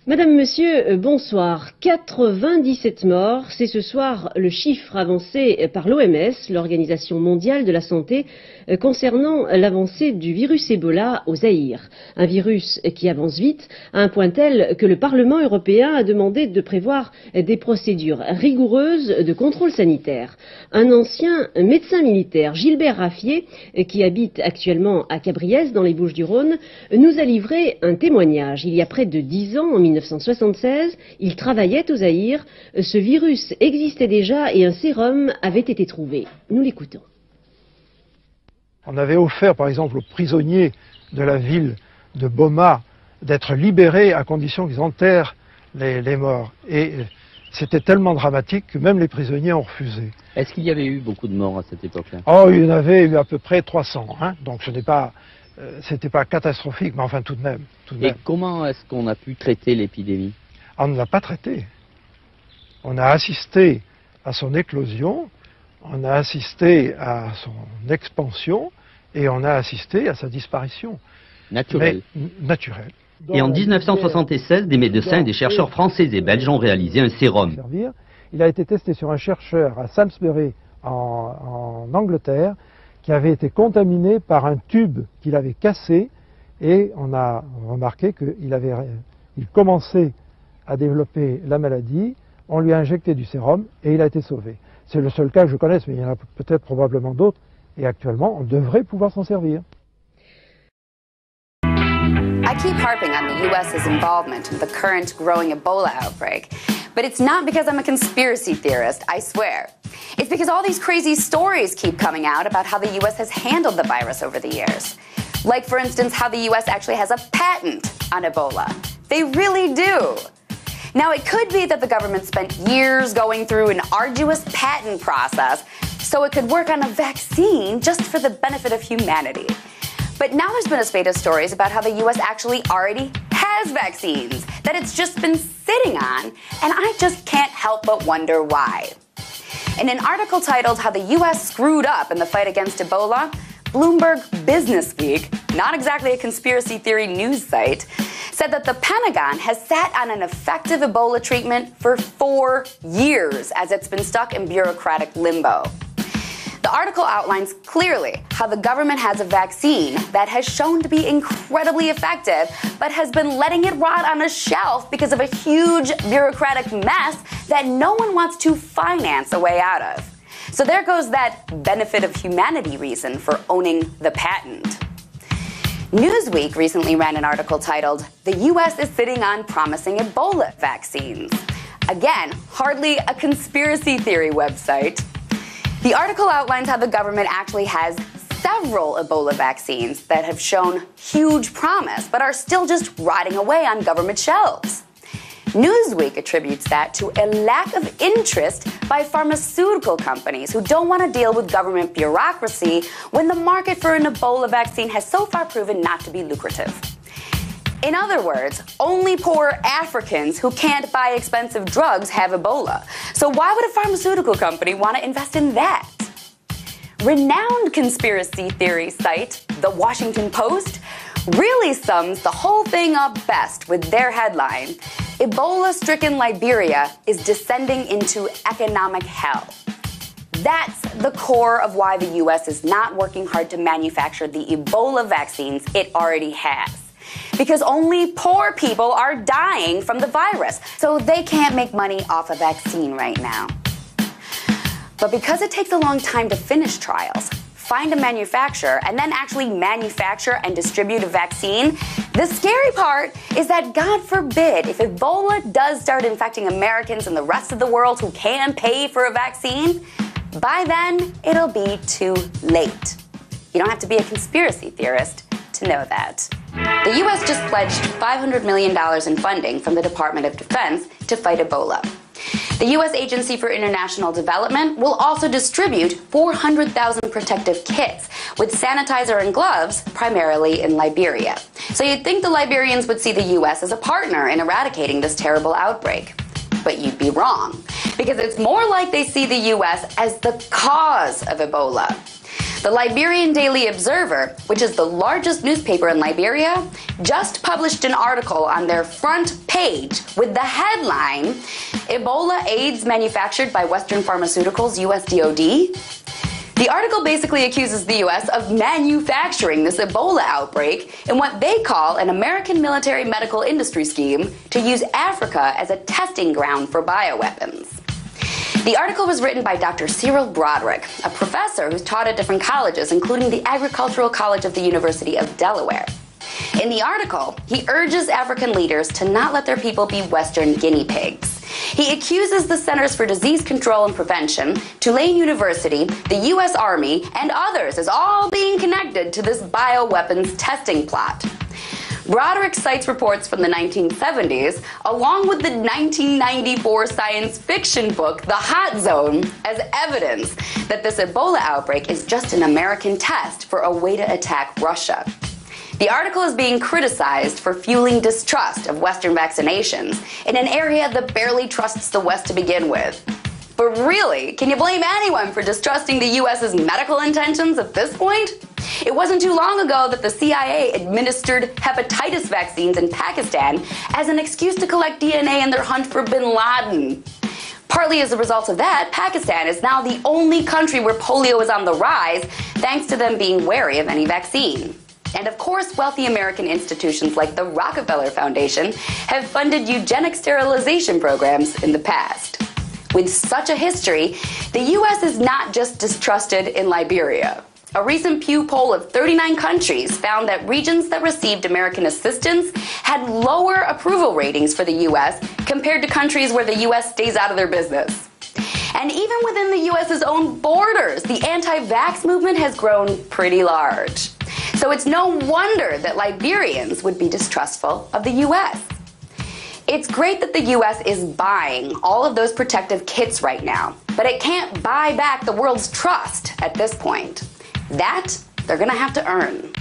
Madame, Monsieur, bonsoir. 97 morts, c'est ce soir le chiffre avancé par l'OMS, l'Organisation mondiale de la santé, concernant l'avancée du virus Ebola au Zaïre. Un virus qui avance vite, à un point tel que le Parlement européen a demandé de prévoir des procédures rigoureuses de contrôle sanitaire. Un ancien médecin militaire, Gilbert Raffier, qui habite actuellement à Cabriès, dans les Bouches-du-Rhône, nous a livré un témoignage. Il y a près de 10 ans, en 1976, il travaillait au Zaïre. Ce virus existait déjà et un sérum avait été trouvé. Nous l'écoutons. On avait offert, par exemple, aux prisonniers de la ville de Boma d'être libérés à condition qu'ils enterrent les morts. Et c'était tellement dramatique que même les prisonniers ont refusé. Est-ce qu'il y avait eu beaucoup de morts à cette époque-là? Oh, il y en avait eu à peu près 300. Donc ce n'est pas... c'était pas catastrophique, mais enfin tout de même. Et comment est-ce qu'on a pu traiter l'épidémie? On ne l'a pas traité. On a assisté à son éclosion, on a assisté à son expansion et on a assisté à sa disparition. Naturelle. Naturelle. Et en 1976, des médecins et des chercheurs français et belges ont réalisé un sérum. Il a été testé sur un chercheur à Salisbury en Angleterre, qui avait été contaminé par un tube qu'il avait cassé, et on a remarqué qu'il commençait à développer la maladie. On lui a injecté du sérum et il a été sauvé. C'est le seul cas que je connaisse, mais il y en a peut-être probablement d'autres, et actuellement on devrait pouvoir s'en servir. I keep harping on the US's involvement in the current growing Ebola outbreak, but it's not because I'm a conspiracy theorist, I swear. It's because all these crazy stories keep coming out about how the US has handled the virus over the years. Like, for instance, how the US actually has a patent on Ebola. They really do. Now, it could be that the government spent years going through an arduous patent process so it could work on a vaccine just for the benefit of humanity. But now there's been a spate of stories about how the US actually already has vaccines that it's just been sitting on, and I just can't help but wonder why. In an article titled How the US Screwed Up in the Fight Against Ebola, Bloomberg Businessweek, not exactly a conspiracy theory news site, said that the Pentagon has sat on an effective Ebola treatment for 4 years as it's been stuck in bureaucratic limbo. The article outlines clearly how the government has a vaccine that has shown to be incredibly effective, but has been letting it rot on a shelf because of a huge bureaucratic mess that no one wants to finance a way out of. So there goes that benefit of humanity reason for owning the patent. Newsweek recently ran an article titled, "The US is sitting on promising Ebola vaccines." Again, hardly a conspiracy theory website. The article outlines how the government actually has several Ebola vaccines that have shown huge promise, but are still just rotting away on government shelves. Newsweek attributes that to a lack of interest by pharmaceutical companies who don't want to deal with government bureaucracy when the market for an Ebola vaccine has so far proven not to be lucrative. In other words, only poor Africans who can't buy expensive drugs have Ebola. So why would a pharmaceutical company want to invest in that? Renowned conspiracy theory site, The Washington Post, really sums the whole thing up best with their headline, "Ebola-stricken Liberia is descending into economic hell." That's the core of why the US is not working hard to manufacture the Ebola vaccines it already has. Because only poor people are dying from the virus, so they can't make money off a vaccine right now. But because it takes a long time to finish trials, find a manufacturer, and then actually manufacture and distribute a vaccine, the scary part is that, God forbid, if Ebola does start infecting Americans and the rest of the world who can pay for a vaccine, by then it'll be too late. You don't have to be a conspiracy theorist to know that. The U.S. just pledged $500 million in funding from the Department of Defense to fight Ebola. The U.S. Agency for International Development will also distribute 400,000 protective kits with sanitizer and gloves, primarily in Liberia. So you'd think the Liberians would see the U.S. as a partner in eradicating this terrible outbreak. But you'd be wrong, because it's more like they see the U.S. as the cause of Ebola. The Liberian Daily Observer, which is the largest newspaper in Liberia, just published an article on their front page with the headline, Ebola AIDS manufactured by Western Pharmaceuticals, US DoD. The article basically accuses the US of manufacturing this Ebola outbreak in what they call an American military medical industry scheme to use Africa as a testing ground for bioweapons. The article was written by Dr. Cyril Broderick, a professor who's taught at different colleges, including the Agricultural College of the University of Delaware. In the article, he urges African leaders to not let their people be Western guinea pigs. He accuses the Centers for Disease Control and Prevention, Tulane University, the U.S. Army, and others as all being connected to this bioweapons testing plot. Broderick cites reports from the 1970s, along with the 1994 science fiction book, The Hot Zone, as evidence that this Ebola outbreak is just an American test for a way to attack Russia. The article is being criticized for fueling distrust of Western vaccinations in an area that barely trusts the West to begin with. But really, can you blame anyone for distrusting the U.S.'s medical intentions at this point? It wasn't too long ago that the CIA administered hepatitis vaccines in Pakistan as an excuse to collect DNA in their hunt for bin Laden. Partly as a result of that, Pakistan is now the only country where polio is on the rise, thanks to them being wary of any vaccine. And of course, wealthy American institutions like the Rockefeller Foundation have funded eugenic sterilization programs in the past. With such a history, the U.S. is not just distrusted in Liberia. A recent Pew poll of 39 countries found that regions that received American assistance had lower approval ratings for the U.S. compared to countries where the U.S. stays out of their business. And even within the U.S.'s own borders, the anti-vax movement has grown pretty large. So it's no wonder that Liberians would be distrustful of the U.S. It's great that the U.S. is buying all of those protective kits right now, but it can't buy back the world's trust at this point. That they're going to have to earn.